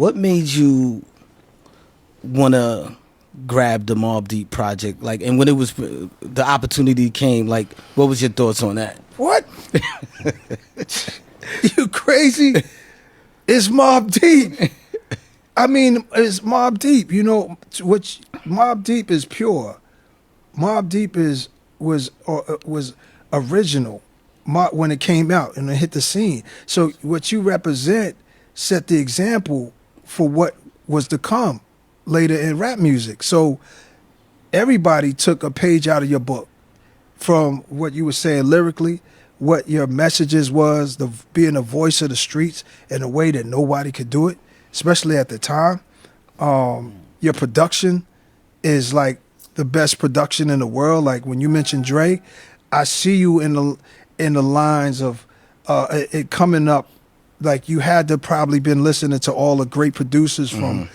What made you want to grab the Mobb Deep project? Like, and when it was the opportunity came, like, what was your thoughts on that? What? You crazy? It's Mobb Deep. I mean, it's Mobb Deep. You know, which Mobb Deep is pure. Mobb Deep was original when it came out and it hit the scene. So what you represent set the example for what was to come later in rap music. So everybody took a page out of your book from what you were saying lyrically, what your messages was, the being a voice of the streets in a way that nobody could do it, especially at the time. Your production is like the best production in the world. Like when you mentioned Dre, I see you in the lines of it coming up. Like you had to probably been listening to all the great producers from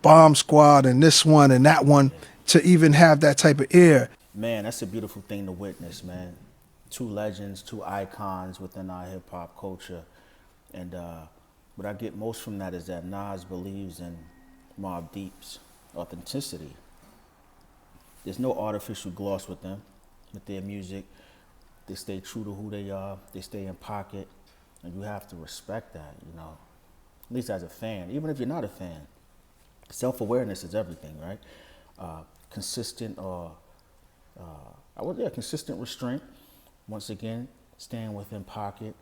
Bomb Squad and this one and that one to even have that type of ear. Man, that's a beautiful thing to witness, man. Two legends, two icons within our hip hop culture. And what I get most from that is that Nas believes in Mobb Deep's authenticity. There's no artificial gloss with them, with their music. They stay true to who they are. They stay in pocket. And you have to respect that, you know, at least as a fan. Even if you're not a fan, self-awareness is everything, right? Consistent or consistent restraint. Once again, staying within pocket.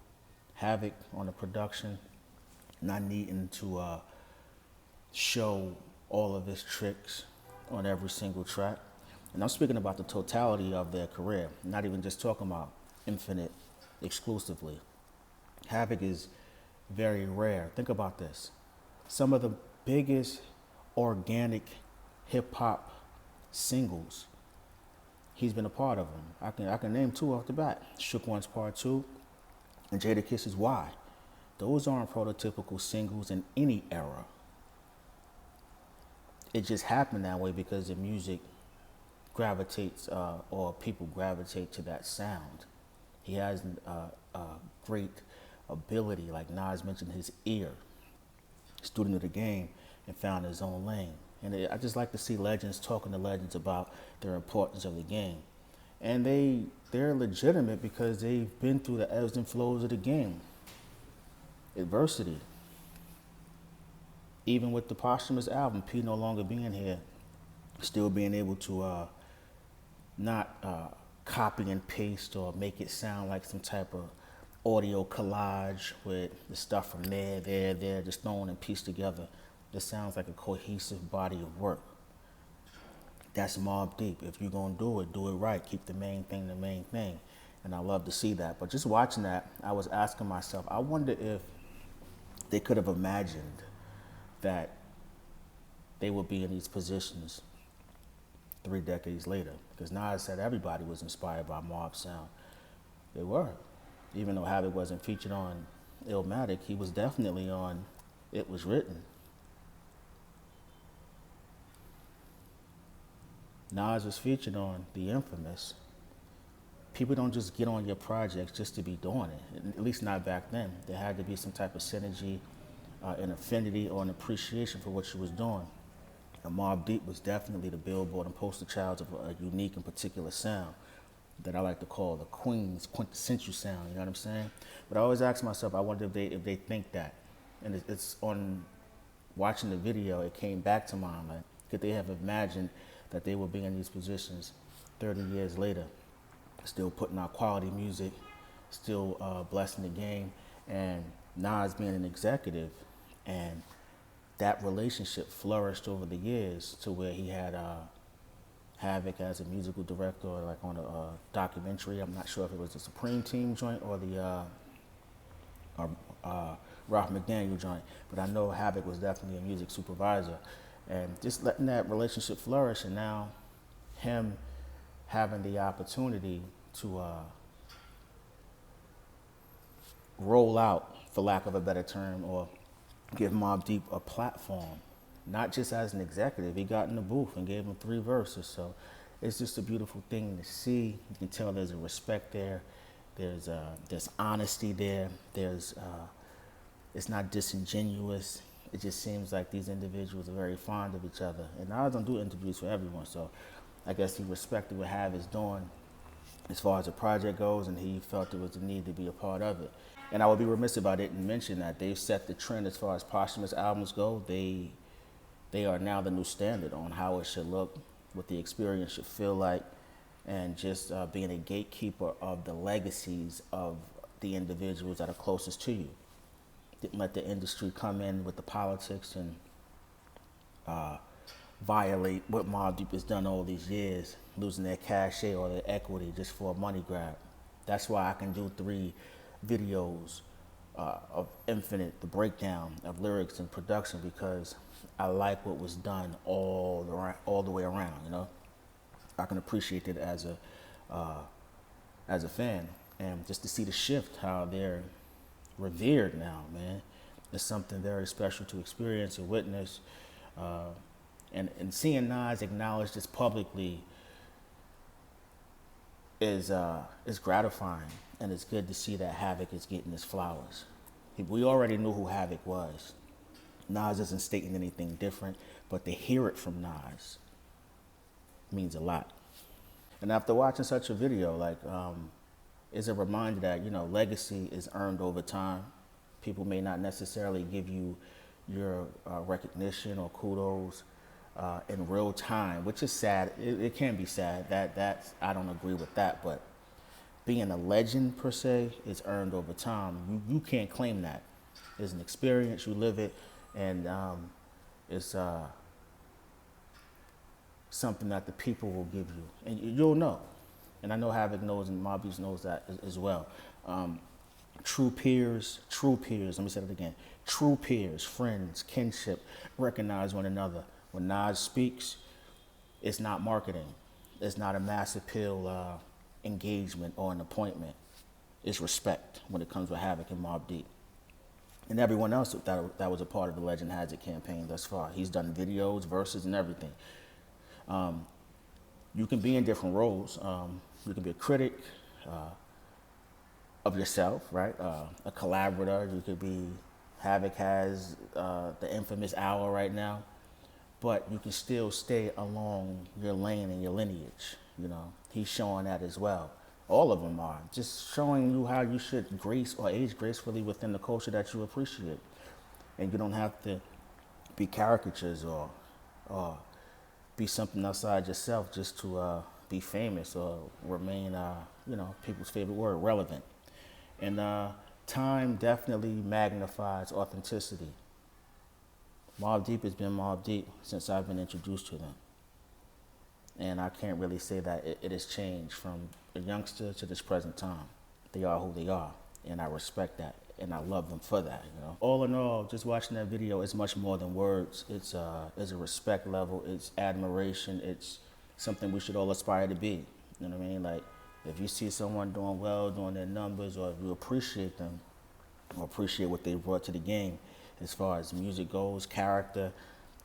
Havoc on the production, not needing to show all of his tricks on every single track. And I'm speaking about the totality of their career, not even just talking about Infinite exclusively. Havoc is very rare. Think about this. Some of the biggest organic hip hop singles, he's been a part of them. I can name two off the bat. Shook One's Part 2 and Jadakiss's Why. Those aren't prototypical singles in any era. It just happened that way because the music gravitates or people gravitate to that sound. He has a great ability, like Nas mentioned, his ear, student of the game, and found his own lane. And I just like to see legends talking to legends about their importance of the game. And they're legitimate because they've been through the ebbs and flows of the game. Adversity. Even with the posthumous album, P no longer being here, still being able to not copy and paste or make it sound like some type of audio collage with the stuff from there, just thrown and pieced together. This sounds like a cohesive body of work. That's Mobb Deep. If you're gonna do it right. Keep the main thing the main thing. And I love to see that. But just watching that, I was asking myself, I wonder if they could have imagined that they would be in these positions 3 decades later. Because Nas said everybody was inspired by Mobb sound. They were. Even though Havoc wasn't featured on Illmatic, he was definitely on It Was Written. Nas was featured on The Infamous. People don't just get on your projects just to be doing it, at least not back then. There had to be some type of synergy, an affinity, or an appreciation for what you was doing. And Mobb Deep was definitely the billboard and poster child of a unique and particular sound that I like to call the Queen's quintessential sound, you know what I'm saying? But I always ask myself, I wonder if they think that. And it's on watching the video, it came back to mind, like, could they have imagined that they would be in these positions 30 years later, still putting out quality music, still blessing the game, and Nas being an executive, and that relationship flourished over the years to where he had Havoc as a musical director, like on a documentary. I'm not sure if it was the Supreme Team joint or the Ralph McDaniel joint, but I know Havoc was definitely a music supervisor. And just letting that relationship flourish, and now him having the opportunity to roll out, for lack of a better term, or give Mobb Deep a platform, not just as an executive. He got in the booth and gave him 3 verses. So it's just a beautiful thing to see. You can tell there's a respect there. There's honesty there. It's not disingenuous. it just seems like these individuals are very fond of each other. And Nas don't do interviews for everyone, so I guess he respected what Havoc's doing as far as the project goes, and he felt there was a need to be a part of it. And I would be remiss if I didn't mention that they've set the trend as far as posthumous albums go. They are now the new standard on how it should look, what the experience should feel like, and just being a gatekeeper of the legacies of the individuals that are closest to you. Didn't let the industry come in with the politics and violate what Mobb Deep has done all these years, losing their cachet or their equity just for a money grab. That's why I can do 3 videos of Infinite, the breakdown of lyrics and production, because I like what was done all the way around. You know, I can appreciate it as a fan, and just to see the shift, how they're revered now, man. It's something very special to experience and witness. And seeing Nas acknowledge this publicly is gratifying, and it's good to see that Havoc is getting his flowers. We already knew who Havoc was. Nas isn't stating anything different, but to hear it from Nas means a lot. And after watching such a video, like, is a reminder that, you know, legacy is earned over time. People may not necessarily give you your recognition or kudos in real time, which is sad. It can be sad. That's I don't agree with that, but being a legend per se is earned over time. You can't claim that. It's an experience. You live it, and it's something that the people will give you, and you'll know. And I know Havoc knows, and Mobb Deep knows that as well. True peers, let me say that again. True peers, friends, kinship, recognize one another. When Nas speaks, it's not marketing. It's not a mass appeal engagement or an appointment. It's respect when it comes with Havoc and Mobb Deep. And everyone else that was a part of the Legend Has It campaign thus far. He's done videos, verses, and everything. You can be in different roles. You can be a critic of yourself, right? A collaborator. You could be, Havoc has the infamous hour right now, but you can still stay along your lane and your lineage. You know, he's showing that as well. All of them are just showing you how you should grace or age gracefully within the culture that you appreciate, and you don't have to be caricatures or be something outside yourself just to be famous or remain, you know, people's favorite word, relevant. And time definitely magnifies authenticity. Mobb Deep has been Mobb Deep since I've been introduced to them. And I can't really say that it has changed from a youngster to this present time. They are who they are, and I respect that, and I love them for that, you know. All in all, just watching that video is much more than words. It's a respect level, it's admiration, it's something we should all aspire to be, you know what I mean? Like, if you see someone doing well, doing their numbers, or if you appreciate them, or appreciate what they brought to the game, as far as music goes, character,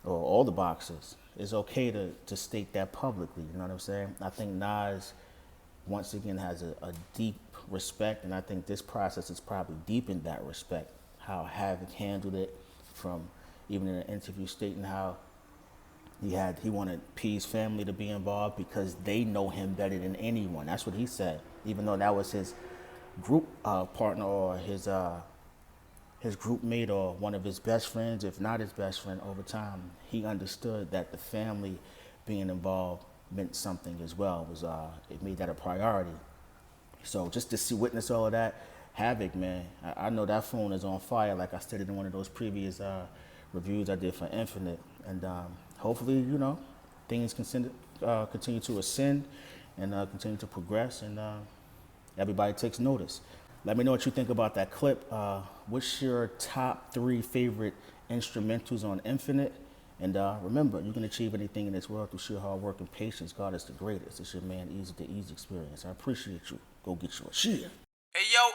or all the boxes, it's okay to state that publicly, you know what I'm saying? I think Nas, once again, has a deep respect, and I think this process has probably deepened that respect. How Havoc handled it, from even in an interview stating how he wanted P's family to be involved because they know him better than anyone. That's what he said, even though that was his group partner or his group mate or one of his best friends, if not his best friend. Over time, he understood that the family being involved meant something as well. It made that a priority. So just to witness all of that, Havoc, man, I know that phone is on fire, like I stated in one of those previous reviews I did for Infinite. And hopefully, you know, things continue to ascend and continue to progress, and everybody takes notice. Let me know what you think about that clip. What's your top 3 favorite instrumentals on Infinite? And remember, you can achieve anything in this world through sheer hard work and patience. God is the greatest. It's your man, Easy to Easy Experience. I appreciate you. Go get yours. Shit. Hey, yo,